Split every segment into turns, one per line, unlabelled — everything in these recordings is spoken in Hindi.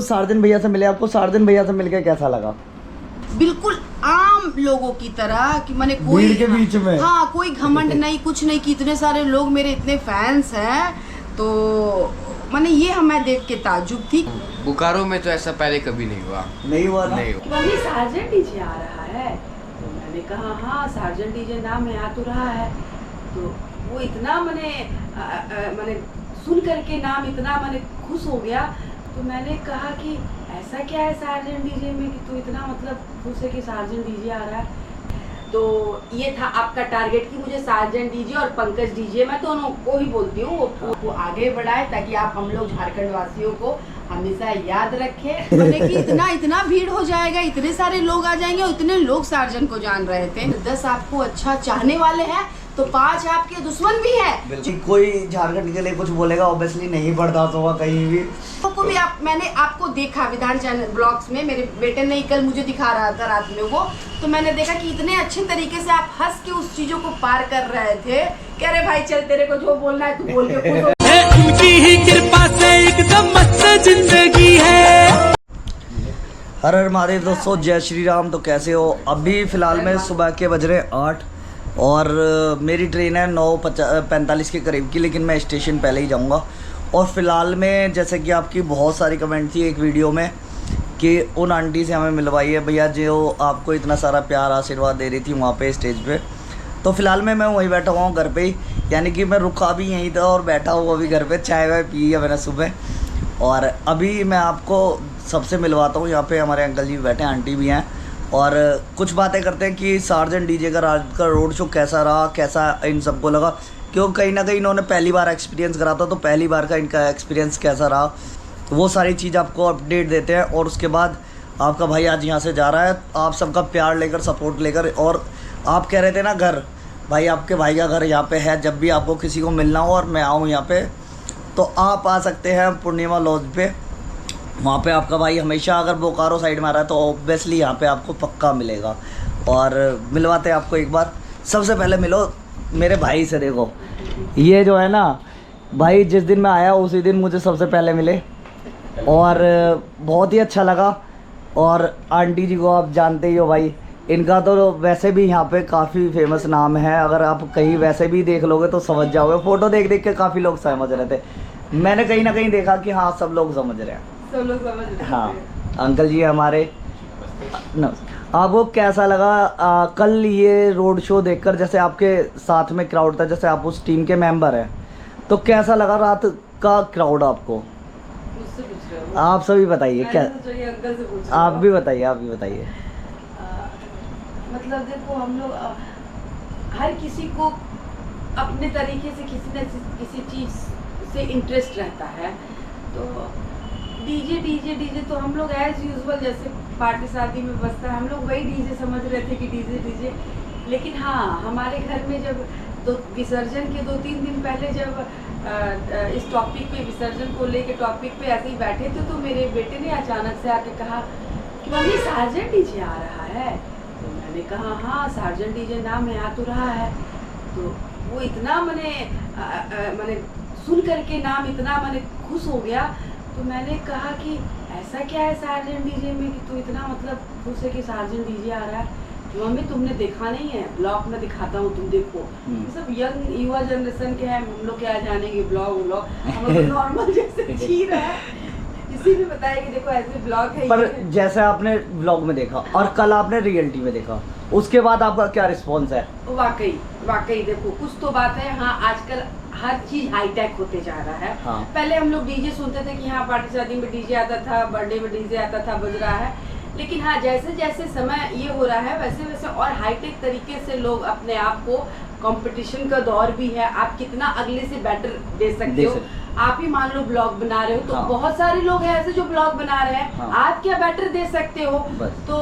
सार्जन भैया से मिले, आपको सार्जन भैया से मिलकर कैसा लगा?
बिल्कुल आम लोगों की तरह कि मैंने कोई
भीड़ के बीच में
हाँ कोई घमंड नहीं, कुछ नहीं कि इतने सारे लोग मेरे इतने फैंस हैं, तो मैंने ये मैं देख के ताज्जुब थी।
बोकारो में तो ऐसा पहले कभी नहीं हुआ।
नहीं हुआ ना?
नहीं हुआ।
मम्मी सार्जन डीजे आ रहा है, तो मैंने कहा हाँ सार्जन डीजे नाम है, आ तो रहा है। तो वो इतना मैंने सुन करके नाम इतना मैंने खुश हो गया, तो मैंने कहा कि ऐसा क्या है सार्जन डीजे में कि तू इतना मतलब खुश है कि सार्जन डीजे आ रहा है। तो ये था आपका टारगेट कि मुझे सार्जन डीजे और पंकज डीजे, मैं दोनों को ही बोलती हूँ, वो आगे बढ़ाए ताकि आप हम लोग झारखंड वासियों को हमेशा याद रखें। मैंने कि इतना भीड़ हो जाएगा, इतने सारे लोग आ जाएंगे और इतने लोग सार्जन को जान रहे थे। 10 आपको अच्छा चाहने वाले हैं तो 5 आपके दुश्मन भी है।
कोई झारखंड के लिए कुछ बोलेगा ऑब्वियसली नहीं बर्दाश्त होगा कहीं भी।
को भी मैंने आपको देखा विधान चैनल ब्लॉग्स में, मेरे बेटे ने कल मुझे दिखा रहा था रात में वो, तो मैंने देखा कि इतने अच्छे तरीके से आप हंस के उस चीजों को पार कर रहे थे। कह रहे भाई चल तेरे को जो बोलना है तू बोल के
उनकी ही कृपा से एकदम मस्त जिंदगी है।
हर हर महादेव दोस्तों, जय श्री राम। तो कैसे हो? अभी फ़िलहाल में सुबह के बज रहे 8 और मेरी ट्रेन है 9:45 के करीब की, लेकिन मैं स्टेशन पहले ही जाऊंगा। और फ़िलहाल में जैसे कि आपकी बहुत सारी कमेंट थी एक वीडियो में कि उन आंटी से हमें मिलवाई है भैया जो आपको इतना सारा प्यार आशीर्वाद दे रही थी वहाँ पे स्टेज पे। तो फ़िलहाल में मैं वहीं बैठा हुआ हूँ घर पे ही, यानी कि मैं रुका भी यहीं था और बैठा हुआ भी घर पे। चाय वाय पी है मैंने सुबह और अभी मैं आपको सबसे मिलवाता हूँ। यहाँ पे हमारे अंकल जी बैठे हैं, आंटी भी हैं, और कुछ बातें करते हैं कि सार्जन डीजे का रात का रोड शो कैसा रहा, कैसा इन सबको लगा, क्यों कहीं ना कहीं इन्होंने पहली बार एक्सपीरियंस करा था, तो पहली बार का इनका एक्सपीरियंस कैसा रहा वो सारी चीज़ आपको अपडेट देते हैं। और उसके बाद आपका भाई आज यहाँ से जा रहा है आप सबका प्यार लेकर, सपोर्ट लेकर। और आप कह रहे थे ना घर, भाई आपके भाई का घर यहाँ पे है, जब भी आपको किसी को मिलना हो और मैं आऊँ यहाँ पे तो आप आ सकते हैं पूर्णिमा लॉज पे। वहाँ पे आपका भाई हमेशा अगर बोकारो साइड में आ रहा है तो ऑब्वियसली यहाँ पे आपको पक्का मिलेगा। और मिलवाते हैं आपको एक बार। सबसे पहले मिलो मेरे भाई से। देखो ये जो है ना भाई, जिस दिन मैं आया उसी दिन मुझे सबसे पहले मिले और बहुत ही अच्छा लगा। और आंटी जी को आप जानते ही हो भाई, इनका तो वैसे भी यहाँ पे काफ़ी फेमस नाम है। अगर आप कहीं वैसे भी देख लोगे तो समझ जाओगे, फ़ोटो देख देख के काफ़ी लोग समझ रहे थे। मैंने कहीं ना कहीं देखा कि हाँ सब लोग समझ रहे हैं,
सब लोग समझ रहे हैं।
हाँ अंकल जी हमारे। आपको कैसा लगा कल ये रोड शो देखकर? जैसे आपके साथ में क्राउड था, जैसे आप उस टीम के मेंबर हैं, तो कैसा लगा रात का क्राउड आपको?
मुझसे पूछ रहे हो?
आप सभी बताइए क्या,
अंकल से पूछ
आप भी बताइए।
मतलब देखो हम लोग हर किसी को अपने तरीके से किसी न किसी चीज़ से इंटरेस्ट रहता है। तो डीजे तो हम लोग एज यूजुअल जैसे पार्टी शादी में बजता है हम लोग वही डीजे समझ रहे थे कि डीजे। लेकिन हाँ हमारे घर में जब विसर्जन के 2-3 दिन पहले जब इस टॉपिक पे, विसर्जन को लेके टॉपिक पे ऐसे ही बैठे थे, तो मेरे बेटे ने अचानक से आके कहा कि मम्मी सार्जन डीजे आ रहा है। तो मैंने कहा हाँ सार्जन डीजे नाम है, आ तो रहा है। तो वो इतना मैंने सुन करके नाम इतना मैंने खुश हो गया, तो मैंने कहा कि ऐसा क्या है सार्जन डीजे में कि तू इतना मतलब खुश है कि सार्जन डीजे आ रहा है। मम्मी तुमने देखा नहीं है, ब्लॉग में दिखाता हूँ तुम देखो। सब यंग युवा जनरेशन के हैं, हम लोग क्या जानेंगे ब्लॉग हम लोग नॉर्मल जैसे जी रहे हैं। इसी में बताया कि देखो ऐसे ब्लॉग है।
पर जैसे आपने ब्लॉग में देखा और कल आपने रियलिटी में देखा, उसके बाद आपका क्या रिस्पॉन्स है?
वाकई देखो कुछ तो बात है। हाँ आजकल हर चीज हाईटेक होते जा रहा है।
हाँ।
पहले हम लोग डीजे सुनते थे कि हाँ पार्टी शादी में डीजे आता था, बर्थडे में डीजे आता था, बज रहा है। लेकिन हाँ जैसे जैसे समय ये हो रहा है वैसे वैसे और हाईटेक तरीके से लोग अपने आप को, कंपटीशन का दौर भी है, आप कितना अगले से बेटर दे सकते हो। आप ही मान लो ब्लॉग बना रहे हो तो बहुत सारे लोग हैं ऐसे जो ब्लॉग बना रहे हैं, आप क्या बेटर दे सकते हो। तो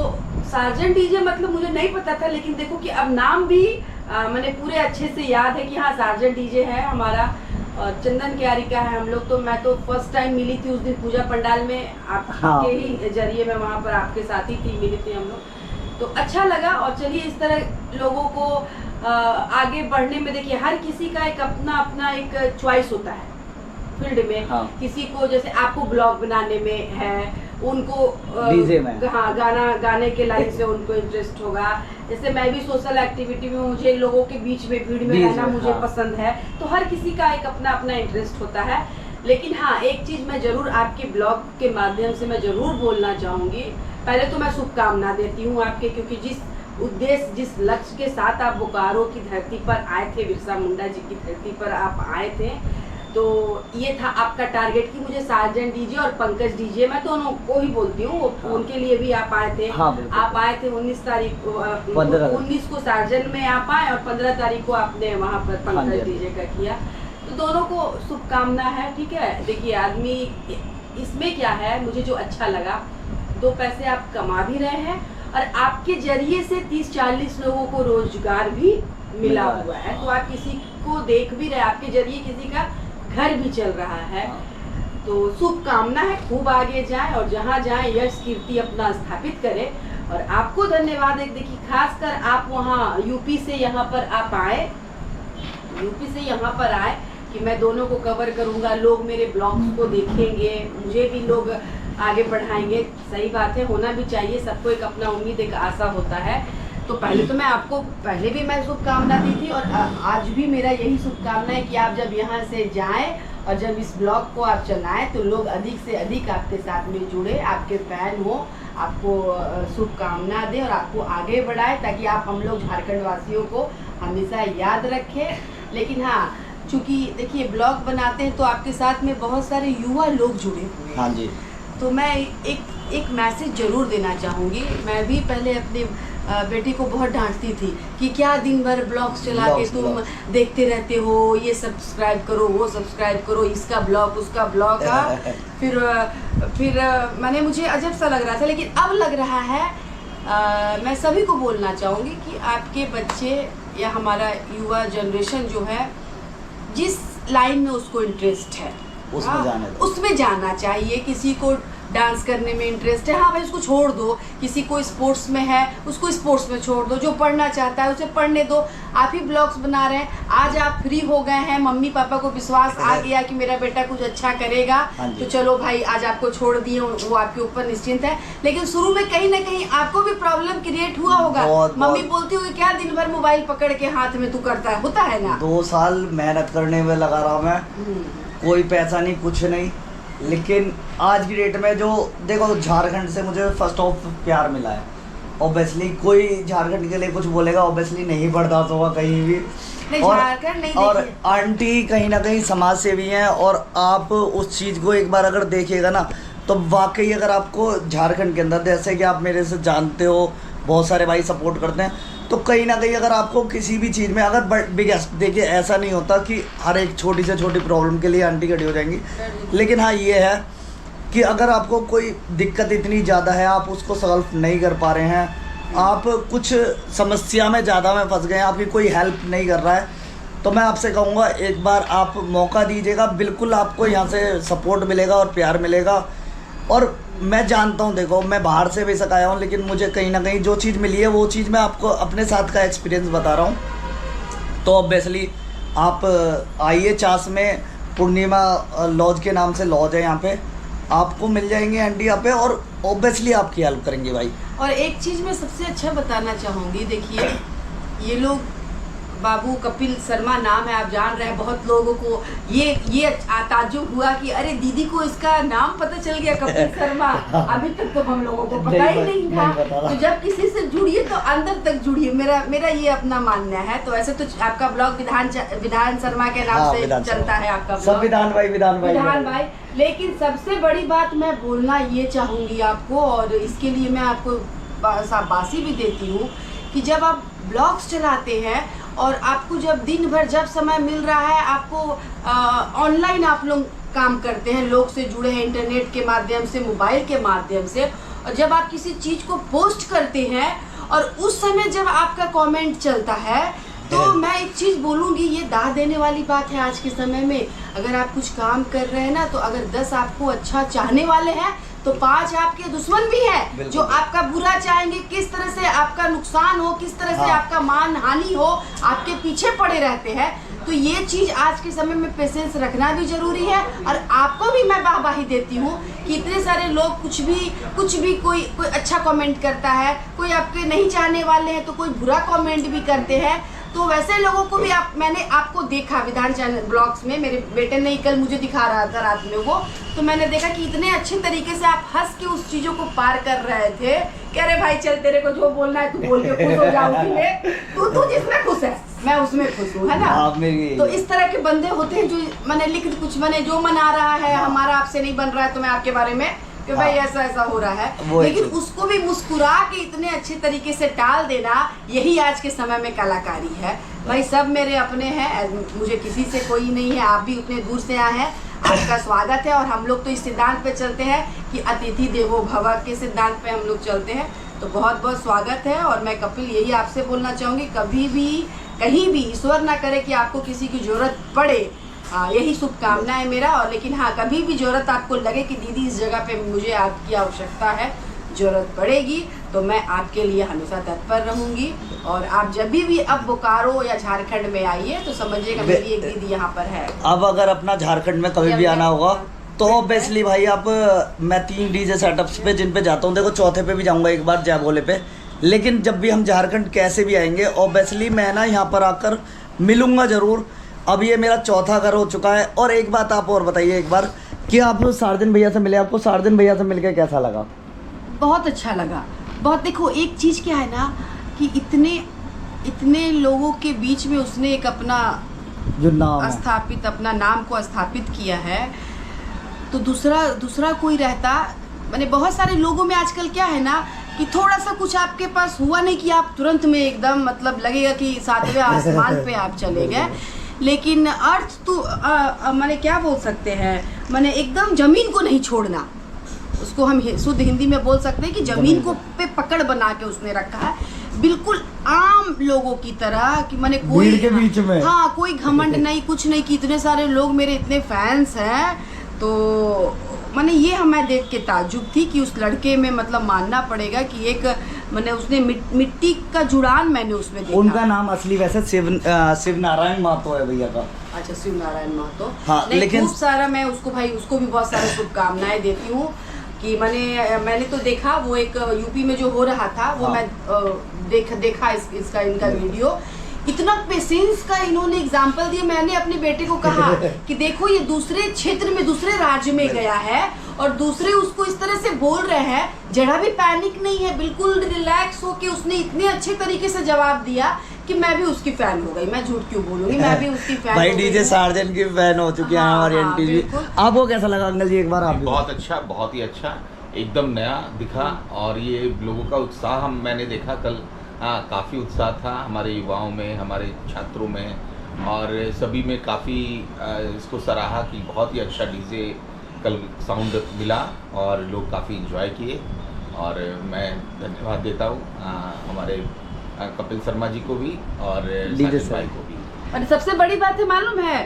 सार्जन डीजे मतलब मुझे नहीं पता था, लेकिन देखो कि अब नाम भी मैंने पूरे अच्छे से याद है कि हाँ सार्जन डीजे है हमारा। और चंदन क्यारी का है हम लोग। तो मैं तो फर्स्ट टाइम मिली थी उस दिन पूजा पंडाल में, आपके ही जरिए मैं वहाँ पर आपके साथ ही थी, मिली थी हम लोग। तो अच्छा लगा। और चलिए इस तरह लोगों को आगे बढ़ने में, देखिए हर किसी का एक अपना अपना एक चॉइस होता है फील्ड में। किसी को जैसे आपको ब्लॉग बनाने में है, उनको
डीजे में।
हाँ गाने के लाइन से उनको इंटरेस्ट होगा। जैसे मैं भी सोशल एक्टिविटी में, मुझे लोगों के बीच में भीड़ में रहना मुझे
हाँ।
पसंद है। तो हर किसी का एक अपना अपना इंटरेस्ट होता है। लेकिन हाँ, एक चीज़ मैं ज़रूर आपके ब्लॉग के माध्यम से मैं ज़रूर बोलना चाहूँगी। पहले तो मैं शुभकामना देती हूँ आपके, क्योंकि जिस उद्देश्य जिस लक्ष्य के साथ आप बोकारो की धरती पर आए थे, बिरसा मुंडा जी की धरती पर आप आए थे, तो ये था आपका टारगेट कि मुझे सार्जेंट डीजे और पंकज डीजे, मैं दोनों को ही बोलती हूँ,
हाँ।
उनके लिए भी आप आए थे।
हाँ, बिल्कुल।
आप आए थे 19 तारीख को, 19 को सार्जेंट में आप आए और 15 तारीख को आपने वहाँ पर पंकज डीजे का किया। तो दोनों को शुभकामना है, ठीक है। देखिए आदमी इसमें क्या है, मुझे जो अच्छा लगा, 2 पैसे आप कमा भी रहे हैं और आपके जरिए से 30-40 लोगों को रोजगार भी मिला हुआ है। तो आप किसी को देख भी रहे, आपके जरिए किसी का घर भी चल रहा है। तो शुभकामना है, खूब आगे जाए और जहाँ जाए यश कीर्ति अपना स्थापित करे। और आपको धन्यवाद है, देखिए खासकर आप वहाँ यूपी से यहाँ पर आप आए, यूपी से यहाँ पर आए कि मैं दोनों को कवर करूँगा, लोग मेरे ब्लॉग्स को देखेंगे, मुझे भी लोग आगे बढ़ाएंगे। सही बात है, होना भी चाहिए, सबको एक अपना उम्मीद एक आशा होता है। तो पहले तो मैं आपको पहले भी मैं शुभकामना दी थी और आज भी मेरा यही शुभकामना है कि आप जब यहाँ से जाएं और जब इस ब्लॉग को आप चलाएं तो लोग अधिक से अधिक आपके साथ में जुड़े, आपके फैन हो, आपको शुभकामना दें और आपको आगे बढ़ाए, ताकि आप हम लोग झारखंड वासियों को हमेशा याद रखें। लेकिन हाँ, चूँकि देखिए ब्लॉग बनाते हैं तो आपके साथ में बहुत सारे युवा लोग जुड़े हुए हैं।
हाँ जी।
तो मैं एक मैसेज ज़रूर देना चाहूँगी। मैं भी पहले अपने बेटी को बहुत डांटती थी कि क्या दिन भर ब्लॉग्स चला के तुम देखते रहते हो, ये सब्सक्राइब करो, वो सब्सक्राइब करो, इसका ब्लॉग उसका ब्लॉग का। फिर मैंने मुझे अजब सा लग रहा था, लेकिन अब लग रहा है मैं सभी को बोलना चाहूँगी कि आपके बच्चे या हमारा युवा जनरेशन जो है, जिस लाइन में उसको इंटरेस्ट है उसमें जाना चाहिए। किसी को डांस करने में इंटरेस्ट है, हाँ भाई उसको छोड़ दो। किसी को स्पोर्ट्स में है, उसको स्पोर्ट्स में छोड़ दो। जो पढ़ना चाहता है उसे पढ़ने दो। आप ही ब्लॉग्स बना रहे हैं, आज आप फ्री हो गए हैं, मम्मी पापा को विश्वास आ गया कि मेरा बेटा कुछ अच्छा करेगा, तो चलो भाई आज आपको छोड़ दिए, वो आपके ऊपर निश्चिंत है। लेकिन शुरू में कहीं ना कहीं आपको भी प्रॉब्लम क्रिएट हुआ होगा। मम्मी बोलती होगी क्या दिन भर मोबाइल पकड़ के हाथ में तू करता है, होता है ना।
2 साल मेहनत करने में लगा रहा मैं, कोई पैसा नहीं, कुछ नहीं। लेकिन आज की डेट में जो देखो, झारखंड से मुझे फर्स्ट ऑफ प्यार मिला है। ऑब्वियसली कोई झारखंड के लिए कुछ बोलेगा, ऑब्वियसली नहीं बर्दाश्त होगा कहीं भी।
नहीं,
और आंटी कहीं ना कहीं समाज सेवी हैं, और आप उस चीज़ को एक बार अगर देखिएगा ना, तो वाकई अगर आपको झारखंड के अंदर, जैसे कि आप मेरे से जानते हो, बहुत सारे भाई सपोर्ट करते हैं, तो कहीं ना कहीं अगर आपको किसी भी चीज़ में अगर बिगेस्ट, देखिए ऐसा नहीं होता कि हर एक छोटी से छोटी प्रॉब्लम के लिए आंटी खड़ी हो जाएंगी। लेकिन हाँ ये है कि अगर आपको कोई दिक्कत इतनी ज़्यादा है, आप उसको सॉल्व नहीं कर पा रहे हैं, आप कुछ समस्या में ज़्यादा में फंस गए हैं, आपकी कोई हेल्प नहीं कर रहा है, तो मैं आपसे कहूँगा एक बार आप मौका दीजिएगा। बिल्कुल आपको यहाँ से सपोर्ट मिलेगा और प्यार मिलेगा। और मैं जानता हूँ, देखो मैं बाहर से बेशक आया हूँ, लेकिन मुझे कहीं ना कहीं जो चीज़ मिली है वो चीज़ मैं आपको अपने साथ का एक्सपीरियंस बता रहा हूँ। तो ऑब्वियसली आप आइए, चास में पूर्णिमा लॉज के नाम से लॉज है, यहाँ पे आपको मिल जाएंगे आंटी यहाँ पे, और ऑब्वियसली आपकी हेल्प करेंगे भाई।
और एक चीज़ मैं सबसे अच्छा बताना चाहूँगी, देखिए ये लोग बाबू कपिल शर्मा नाम है, आप जान रहे हैं। बहुत लोगों को ये ताज्जुब हुआ कि अरे दीदी को इसका नाम पता चल गया, कपिल शर्मा। अभी तक तो हम लोगों को पता ही नहीं था। तो जब किसी से जुड़िए तो अंदर तक जुड़िए, मेरा ये अपना मानना है। तो ऐसे तो आपका ब्लॉग विधान शर्मा के नाम से चलता है आपका ब्लॉग, विधान भाई। लेकिन सबसे बड़ी बात मैं बोलना ये चाहूँगी आपको, और इसके लिए मैं आपको शाबाशी भी देती हूँ कि जब आप ब्लॉग्स चलाते हैं और आपको जब दिन भर जब समय मिल रहा है, आपको ऑनलाइन आप लोग काम करते हैं, लोग से जुड़े हैं इंटरनेट के माध्यम से, मोबाइल के माध्यम से, और जब आप किसी चीज़ को पोस्ट करते हैं और उस समय जब आपका कमेंट चलता है, तो मैं एक चीज़ बोलूँगी, ये दाह देने वाली बात है आज के समय में। अगर आप कुछ काम कर रहे हैं ना, तो अगर 10 आपको अच्छा चाहने वाले हैं तो 5 आपके दुश्मन भी हैं जो आपका बुरा चाहेंगे, किस तरह से आपका नुकसान हो, किस तरह से आपका मान हानि हो, आपके पीछे पड़े रहते हैं।
तो ये चीज़ आज के समय में पेशेंस रखना भी जरूरी है। और आपको भी मैं वाहवाही देती हूँ कि इतने सारे लोग कुछ भी कोई अच्छा कमेंट करता है, कोई आपके नहीं चाहने वाले हैं तो कोई बुरा कमेंट भी करते हैं। तो वैसे लोगों को भी मैंने आपको देखा विधान चैनल ब्लॉग्स में, मेरे बेटे ने कल मुझे दिखा रहा था रात में वो, तो मैंने देखा कि इतने अच्छे तरीके से आप हंस के उस चीज़ों को पार कर रहे थे। कह रहे भाई चल तेरे को जो बोलना है तू बोल के खुश हो जाऊंगी मैं, तू जिसमें खुश है मैं उसमें खुश हूँ, है ना। तो इस तरह के बंदे होते हैं जो मैंने लिख कुछ मैंने जो मना रहा है हमारा आपसे नहीं बन रहा है तो मैं आपके बारे में कि भाई ऐसा हो रहा है, लेकिन उसको भी मुस्कुरा के इतने अच्छे तरीके से टाल देना, यही आज के समय में कलाकारी है। भाई सब मेरे अपने हैं, मुझे किसी से कोई नहीं है, आप भी उतने दूर से आए हैं, आपका स्वागत है। और हम लोग तो इस सिद्धांत पे चलते हैं कि अतिथि देवो भव के सिद्धांत पे हम लोग चलते हैं, तो बहुत बहुत स्वागत है। और मैं कपिल यही आपसे बोलना चाहूँगी, कभी भी कहीं भी ईश्वर ना करे कि आपको किसी की जरूरत पड़े, यही शुभकामना है मेरा। और लेकिन हाँ, कभी भी जरूरत आपको लगे कि दीदी इस जगह पे मुझे आपकी आवश्यकता है, जरूरत पड़ेगी, तो मैं आपके लिए हमेशा तत्पर रहूंगी। और आप जब भी अब बोकारो या झारखंड में आइए तो समझिएगा मेरी एक दीदी यहाँ पर है।
अब अगर अपना झारखंड में कभी भी आना होगा तो ऑब्वियसली भाई आप, मैं 3 डीजे सेटअप्स पे जिन पे जाता हूँ, देखो चौथे पे भी जाऊँगा एक बार जय भोले पे, लेकिन जब भी हम झारखंड कैसे भी आएंगे ऑब्वियसली मैं ना यहाँ पर आकर मिलूँगा ज़रूर। अब ये मेरा चौथा घर हो चुका है। और एक बात आप और बताइए एक बार कि आप सार्जन भैया से मिले, आपको सार्जन भैया से मिलकर कैसा लगा?
बहुत अच्छा लगा, बहुत। देखो एक चीज़ क्या है ना कि इतने लोगों के बीच में उसने एक अपना
जो नाम
स्थापित, अपना नाम को स्थापित किया है, तो दूसरा कोई रहता, मैंने बहुत सारे लोगों में आजकल क्या है ना कि थोड़ा सा कुछ आपके पास हुआ नहीं कि आप तुरंत में एकदम मतलब लगेगा कि 7वें आसमान पे आप चले गए। लेकिन अर्थ तो मैंने क्या बोल सकते हैं, मैंने एकदम ज़मीन को नहीं छोड़ना, उसको हम शुद्ध हिंदी में बोल सकते हैं कि ज़मीन को पे पकड़ बना के उसने रखा है, बिल्कुल आम लोगों की तरह कि मैंने कोई
भीड़ के बीच में,
हाँ कोई घमंड नहीं, कुछ नहीं कि इतने सारे लोग मेरे इतने फैंस हैं। तो मैंने ये हमें देख के ताज्जुब थी कि उस लड़के में मतलब मानना पड़ेगा कि एक मैंने उसने मिट्टी का जुड़ान मैंने उसमें देखा।
उनका नाम असली वैसे शिव नारायण महतो है भैया का।
अच्छा, शिव नारायण महतो।
हाँ, लेकिन
खूब सारा मैं उसको भी बहुत सारी शुभकामनाएं देती हूँ कि मैंने तो देखा वो एक यूपी में जो हो रहा था वो, मैं देखा इसका इनका वीडियो, इतना पेशेंस का इन्होंने एग्जाम्पल दिया। मैंने अपने बेटे को कहा कि देखो ये दूसरे क्षेत्र में दूसरे राज्य में गया है और दूसरे उसको इस तरह से बोल रहे हैं, जरा भी पैनिक नहीं है, बिल्कुल रिलैक्स होके उसने इतने अच्छे तरीके से जवाब दिया कि मैं भी उसकी फैन हो गई। मैं झूठ क्यों बोलूंगी, मैं भी उसकी फैन
भाई डीजे सार्जन की फैन हो चुकी है हमारी आंटी जी। आपको कैसा लगा अंकल जी, एक बार आप?
बहुत अच्छा, बहुत ही अच्छा, एकदम नया दिखा। और ये लोगों का उत्साह मैंने देखा कल, काफ़ी उत्साह था हमारे युवाओं में, हमारे छात्रों में, और सभी में काफ़ी इसको सराहा कि बहुत ही अच्छा डीजे कल साउंड मिला और लोग काफ़ी एंजॉय किए। और मैं धन्यवाद देता हूँ हमारे कपिल शर्मा जी को भी और साजिद भाई को भी।
और सबसे बड़ी बात है मालूम है,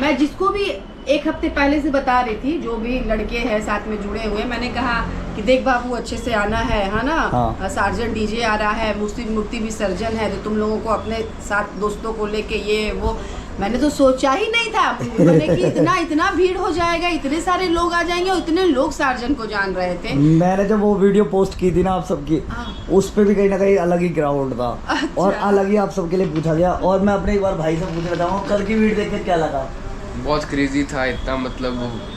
मैं जिसको भी 1 हफ्ते पहले से बता रही थी, जो भी लड़के हैं साथ में जुड़े हुए, मैंने कहा कि देख बाबू अच्छे से आना है ना। हाँ। सार्जन डीजे आ रहा है, मूर्ति विसर्जन है, तो तुम लोगों को अपने साथ दोस्तों को लेके ये वो, मैंने तो सोचा ही नहीं था मैंने कि इतना भीड़ हो जाएगा, इतने सारे लोग आ जाएंगे और इतने लोग सार्जन को जान रहे थे।
मैंने जब वो वीडियो पोस्ट की थी ना आप सबकी, उस पे भी कहीं ना कहीं अलग ही क्राउड था। अच्छा। और अलग ही आप सबके लिए पूछा गया। और मैं अपने एक बार भाई से पूछना चाहूँगा, कल की वीडियो देख के क्या लगा?
बहुत क्रेजी था, इतना मतलब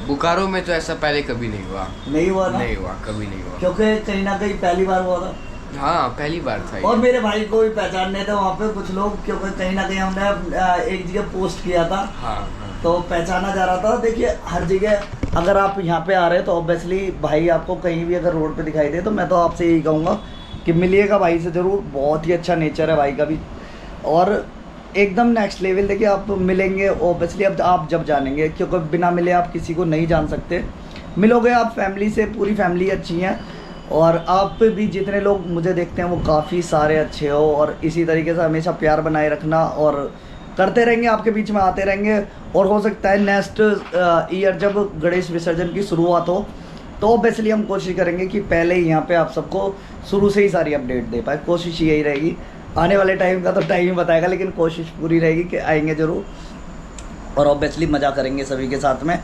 बोकारो में तो ऐसा पहले कभी नहीं हुआ।
नहीं हुआ ना?
नहीं हुआ, कभी नहीं हुआ,
क्योंकि कहीं ना कहीं पहली बार हुआ था।
हाँ पहली बार था।
और मेरे भाई को भी पहचानने थे वहाँ पे कुछ लोग, क्योंकि कहीं ना कहीं हमने एक जगह पोस्ट किया था।
हाँ।
तो पहचाना जा रहा था। देखिए हर जगह अगर आप यहाँ पे आ रहे हैं तो ऑब्वियसली भाई आपको कहीं भी अगर रोड पे दिखाई दे तो मैं तो आपसे यही कहूँगा कि मिलिएगा भाई से ज़रूर। बहुत ही अच्छा नेचर है भाई का भी और एकदम नेक्स्ट लेवल। देखिए आप मिलेंगे ऑब्वियसली, अब आप जब जानेंगे, क्योंकि बिना मिले आप किसी को नहीं जान सकते। मिलोगे आप फैमिली से, पूरी फैमिली अच्छी हैं और आप भी जितने लोग मुझे देखते हैं वो काफ़ी सारे अच्छे हो। और इसी तरीके से हमेशा प्यार बनाए रखना और करते रहेंगे, आपके बीच में आते रहेंगे। और हो सकता है नेक्स्ट ईयर जब गणेश विसर्जन की शुरुआत हो तो ऑब्वियसली हम कोशिश करेंगे कि पहले ही यहाँ पे आप सबको शुरू से ही सारी अपडेट दे पाए। कोशिश यही रहेगी। आने वाले टाइम का तो टाइम ही बताएगा, लेकिन कोशिश पूरी रहेगी कि आएंगे ज़रूर और ऑब्वियसली मज़ा करेंगे सभी के साथ में।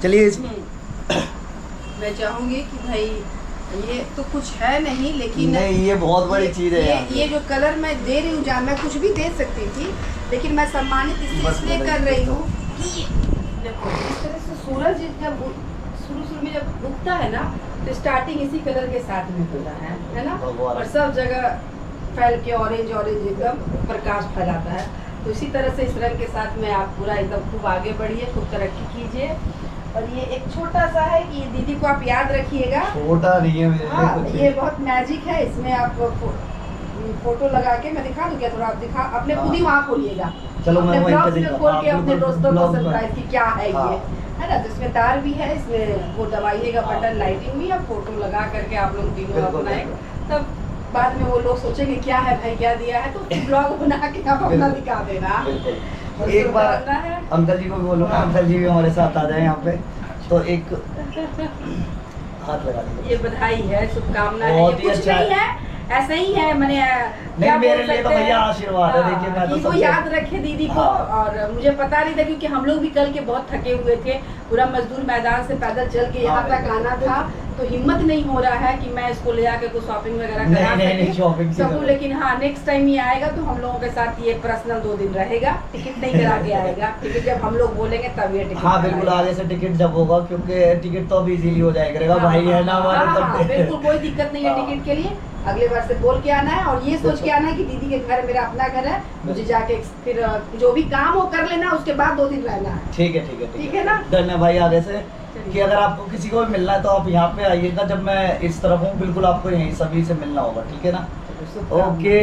चलिए
मैं चाहूँगी कि भाई ये तो कुछ है नहीं, लेकिन
नहीं, ये बहुत बड़ी चीज़ है यार।
ये जो कलर मैं दे रही हूँ, मैं कुछ भी दे सकती थी, लेकिन मैं सम्मानित इसलिए कर रही हूँ कि देखो इस तरह से सूरज जब शुरू में जब उगता है ना, तो स्टार्टिंग इसी कलर के साथ में होता है ना, और सब जगह फैल के ऑरेंज एकदम प्रकाश फैलाता है। तो इसी तरह से इस रंग के साथ में आप पूरा एकदम खूब आगे बढ़िए, खूब तरक्की कीजिए। और ये एक छोटा सा है कि दीदी को आप याद रखिएगा,
छोटा नहीं है मेरे लिए
हाँ,
कुछ।
ये बहुत मैजिक है। इसमें आप फोटो लगा के मैं दिखा दूँ क्या? थोड़ा आप दिखा, अपने खुद ही वहाँ खोलिएगा,
चलो मैं
अपने
वहीं पे
ब्लॉग में
दिखा-
खोल के
हाँ,
अपने
बिल्कुल,
दोस्तों को
ब्लॉग में।
सरप्राइज की क्या है
हाँ।
ये, है ना। तो इसमें तार भी है, इसमें वो दबाइएगा
हाँ।
बटन, लाइटिंग भी, आप फोटो लगा करके आप लोग तीनों
बिल्कुल,
अपना एक,
बिल्कुल।
तब बाद में वो लोग सोचेंगे क्या है भाई, क्या दिया है, तो ब्लॉग बना के आप अपना
बिल्कुल।
दिखा देना।
बिल्कुल।
और
एक
उसको
बार
करना है।
अंकल जी को भी बोलूँगा, अंकल जी भी हमारे साथ आ जाए यहाँ पे, तो एक हाथ लगा दीजिए।
ये बधाई है, शुभकामनाएं हैं,
बहुत
ये
ही
कुछ
अच्छा
नहीं है, ऐसे ही है। मैंने क्या
मेरे
बोल
लिए तो
सकते
भैया
हैं?
आशीर्वाद है,
हाँ,
देखिए मैं तो
कि वो
सबसे-
याद रखे दीदी को।
हाँ।
और मुझे पता नहीं था, क्योंकि हम लोग भी कल के बहुत थके हुए थे, पूरा मजदूर मैदान से पैदल चल के यहाँ
हाँ,
तक आना था, तो हिम्मत नहीं हो रहा है कि मैं इसको ले आके कुछ शॉपिंग वगैरह
नहीं,
करा
नहीं, shopping की
सकूं।
जरूरत।
लेकिन हाँ, नेक्स्ट टाइम ये आएगा तो हम लोगों के साथ ये पर्सनल 2 दिन रहेगा, टिकट नहीं करा के आएगा। टिकट जब हम लोग बोलेंगे तब ये टिकट
हाँ बिल्कुल,
कराएगा।
आगे से टिकट जब होगा, क्योंकि टिकट तो अब इजीली हो जाएगा करेगा,
हाँ,
भाई है ना हमारे
हाँ,
तब
बिल्कुल कोई दिक्कत नहीं है
हाँ।
टिकट के लिए। अगले बार से बोल के आना है और ये सोच के आना है कि दीदी के घर मेरा अपना घर है, मुझे जाके फिर जो भी काम हो कर लेना, उसके बाद 2 दिन रहना है।
ठीक है, ठीक है,
ठीक है ना?
डन है भाई। आगे से कि अगर आपको किसी को भी मिलना है तो आप यहाँ पे आइएगा, जब मैं इस तरफ हूँ बिल्कुल आपको यहीं सभी से मिलना होगा, ठीक है ना। ओके,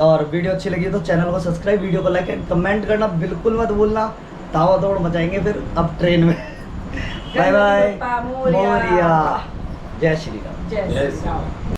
और वीडियो अच्छी लगी तो चैनल को सब्सक्राइब, वीडियो को लाइक एंड कमेंट करना बिल्कुल मत भूलना। तावा तोड़ मचाएंगे फिर अब ट्रेन में। Bye bye,
Ganpati Bappa Morya.
मोरिया, जय श्री राम।
जय श्री राम।